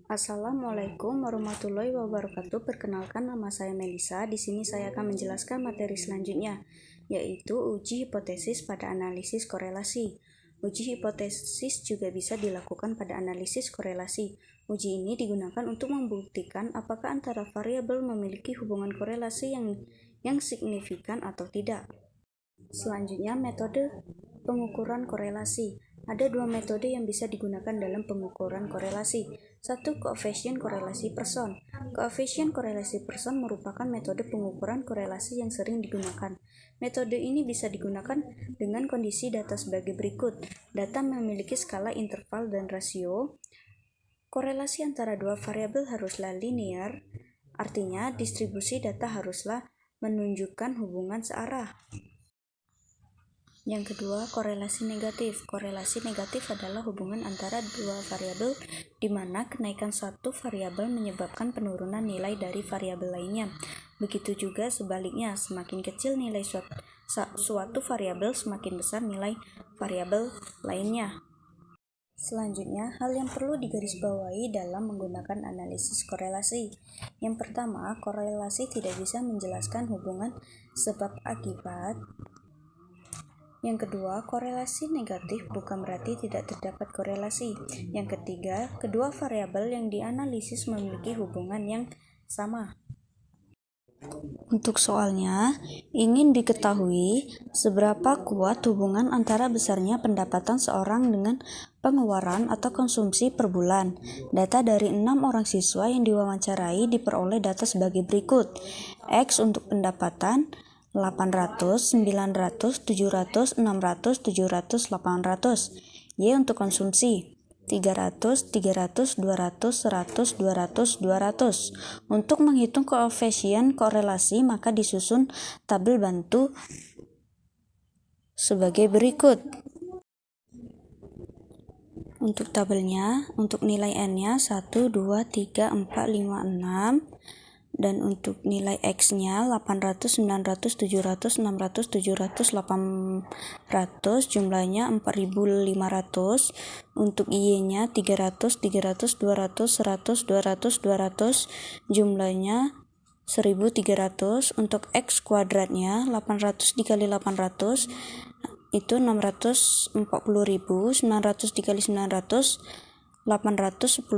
Assalamualaikum warahmatullahi wabarakatuh. Perkenalkan, nama saya Melisa. Di sini saya akan menjelaskan materi selanjutnya, yaitu uji hipotesis pada analisis korelasi. Uji hipotesis juga bisa dilakukan pada analisis korelasi. Uji ini digunakan untuk membuktikan apakah antara variabel memiliki hubungan korelasi yang signifikan atau tidak. Selanjutnya, metode pengukuran korelasi. Ada dua metode yang bisa digunakan dalam pengukuran korelasi. Satu, koefisien korelasi person. Koefisien korelasi person merupakan metode pengukuran korelasi yang sering digunakan. Metode ini bisa digunakan dengan kondisi data sebagai berikut. Data memiliki skala interval dan rasio. Korelasi antara dua variabel haruslah linear, artinya distribusi data haruslah menunjukkan hubungan searah. Yang kedua, korelasi negatif. Korelasi negatif adalah hubungan antara dua variabel di mana kenaikan satu variabel menyebabkan penurunan nilai dari variabel lainnya. Begitu juga sebaliknya, semakin kecil nilai suatu variabel, semakin besar nilai variabel lainnya. Selanjutnya, hal yang perlu digarisbawahi dalam menggunakan analisis korelasi. Yang pertama, korelasi tidak bisa menjelaskan hubungan sebab akibat. Yang kedua, korelasi negatif bukan berarti tidak terdapat korelasi. Yang ketiga, kedua variabel yang dianalisis memiliki hubungan yang sama. Untuk soalnya, ingin diketahui seberapa kuat hubungan antara besarnya pendapatan seorang dengan pengeluaran atau konsumsi per bulan. Data dari 6 orang siswa yang diwawancarai diperoleh data sebagai berikut. X untuk pendapatan 800, 900, 700, 600, 700, 800. Y untuk konsumsi 300, 300, 200, 100, 200, 200. Untuk menghitung koefisien korelasi, maka disusun tabel bantu sebagai berikut. Untuk tabelnya, untuk nilai N-nya 1, 2, 3, 4, 5, 6. Dan untuk nilai X-nya 800, 900, 700, 600, 700, 800, jumlahnya 4500. Untuk Y-nya 300, 300, 200, 100, 200, 200, jumlahnya 1300. Untuk X kuadratnya 800 dikali 800 itu 640.000, 900 dikali 900 810.000,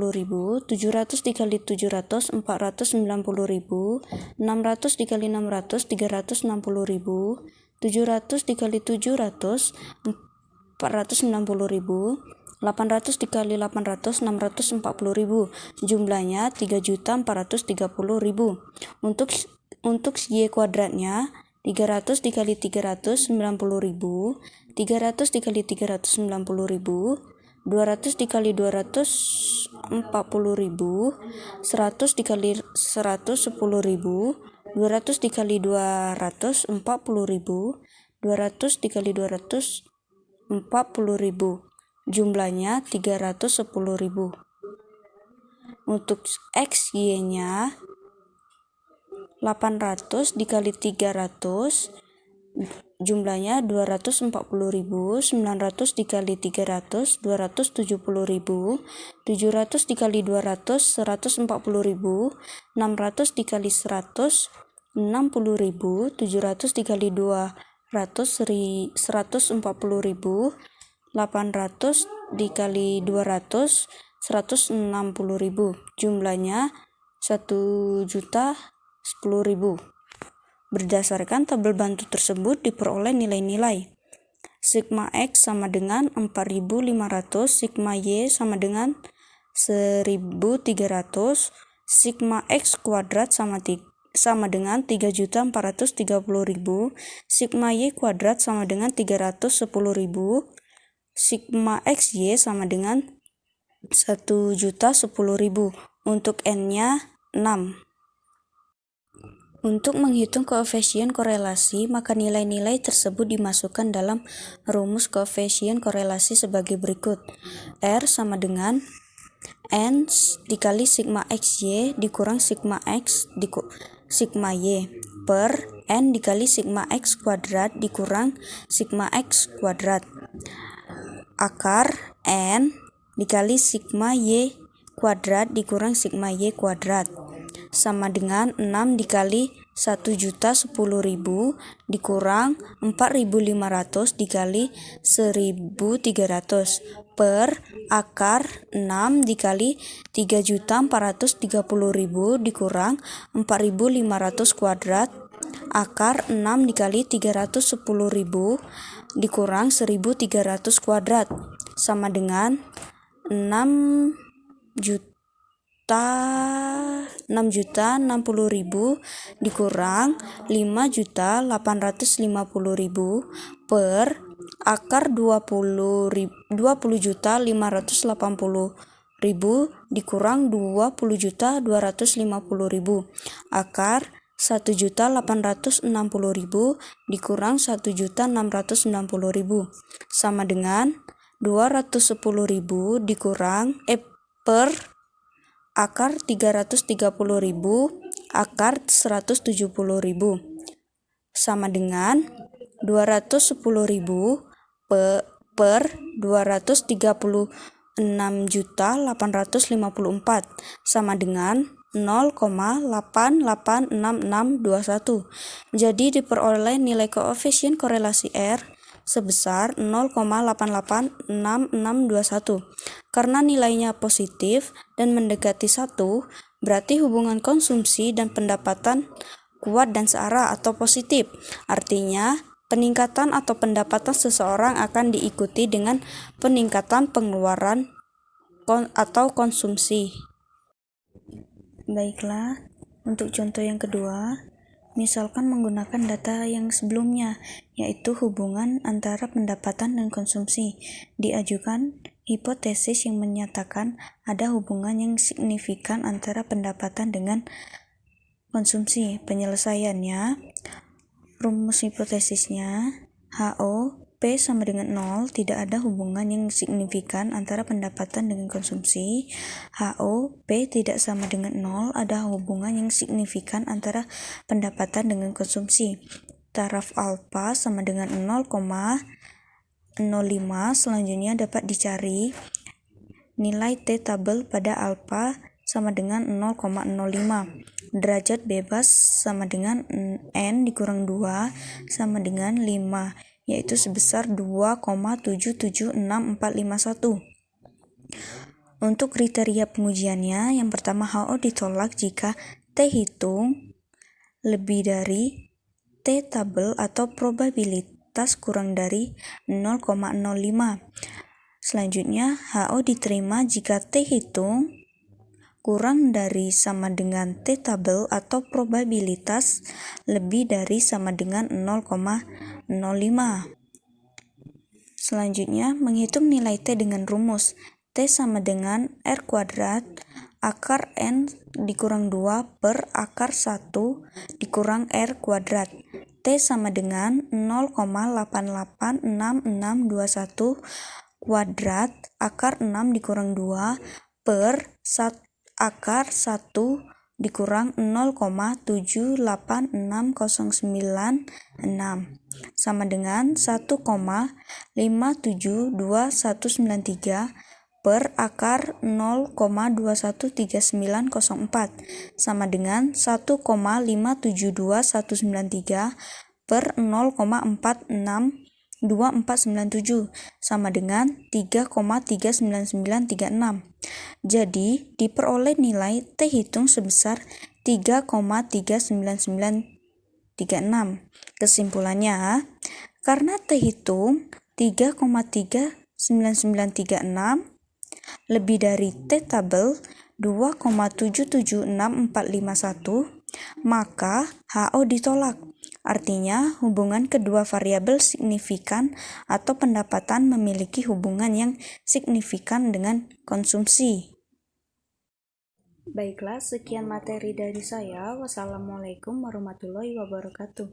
700 dikali 700 490.000, 600 dikali 600 360.000, 700 dikali 700 490.000, 800 dikali 800 640.000, jumlahnya 3.430.000. Untuk Y kuadratnya 300 dikali 300 90.000, 300 dikali 390.000, 200 dikali 200 40.000, 100 dikali 100 10.000, 200 dikali 200 40.000, 200 dikali 200 40.000, jumlahnya 310.000. Untuk X Y-nya 800 dikali 300 jumlahnya 240.000, 900 dikali 300 270.000, 700 dikali 200 140.000, 600 dikali 100 60.000, 700 dikali 200 140.000, 800 dikali 200 160.000, jumlahnya 1.010.000. Berdasarkan tabel bantu tersebut diperoleh nilai-nilai. Sigma X sama dengan 4.500, sigma Y sama dengan 1.300, sigma X kuadrat sama dengan 3.430.000, sigma Y kuadrat sama dengan 310.000, sigma XY sama dengan 1.010.000. Untuk N-nya 6. Untuk menghitung koefisien korelasi, maka nilai-nilai tersebut dimasukkan dalam rumus koefisien korelasi sebagai berikut. R sama dengan N dikali sigma XY dikurang sigma X sigma Y per N dikali sigma X kuadrat dikurang sigma X kuadrat. Akar N dikali sigma Y kuadrat dikurang sigma Y kuadrat sama dengan 6 dikali 1.010.000 dikurang 4.500 dikali 1.300 per akar 6 dikali 3.430.000 dikurang 4.500 kuadrat akar 6 dikali 310.000 dikurang 1.300 kuadrat sama dengan 6.060.000 dikurang 5.850.000 per akar 20.580.000 dikurang 20.250.000 akar 1.860.000 dikurang 1.660.000 sama dengan 210.000 dikurang per akar 330.000 akar 170.000 sama dengan 210.000 per 236.854 sama dengan 0,886621. Jadi diperoleh nilai koefisien korelasi R sebesar 0,886621. Karena nilainya positif dan mendekati 1, berarti hubungan konsumsi dan pendapatan kuat dan searah atau positif. Artinya, peningkatan atau pendapatan seseorang akan diikuti dengan peningkatan pengeluaran atau konsumsi. Baiklah, untuk contoh yang kedua, misalkan menggunakan data yang sebelumnya, yaitu hubungan antara pendapatan dan konsumsi. Diajukan hipotesis yang menyatakan ada hubungan yang signifikan antara pendapatan dengan konsumsi. Penyelesaiannya, rumus hipotesisnya, HO P sama dengan 0, tidak ada hubungan yang signifikan antara pendapatan dengan konsumsi. HO P tidak sama dengan 0, ada hubungan yang signifikan antara pendapatan dengan konsumsi. Taraf alfa sama dengan 0,05, selanjutnya dapat dicari nilai T tabel pada alfa sama dengan 0,05. Derajat bebas sama dengan N dikurang 2 sama dengan 5, yaitu sebesar 2,776451. Untuk kriteria pengujiannya, yang pertama HO ditolak jika T hitung lebih dari T tabel atau probabilitas kurang dari 0,05. Selanjutnya, HO diterima jika T hitung kurang dari sama dengan T tabel atau probabilitas lebih dari sama dengan 0,05. Selanjutnya, menghitung nilai T dengan rumus T sama dengan R kuadrat akar N dikurang 2 per akar 1 dikurang R kuadrat. T sama dengan 0,886621 kuadrat akar 6 dikurang 2 per akar 1 dikurang 0,786096 sama dengan 1,572193 per akar 0,213904 sama dengan 1,572193 per 0,462497 sama dengan 3,39936. Jadi, diperoleh nilai T hitung sebesar 3,39936. Kesimpulannya, karena T hitung 3,39936 lebih dari T tabel 2,776451, maka HO ditolak. Artinya, hubungan kedua variabel signifikan atau pendapatan memiliki hubungan yang signifikan dengan konsumsi. Baiklah, sekian materi dari saya. Wassalamualaikum warahmatullahi wabarakatuh.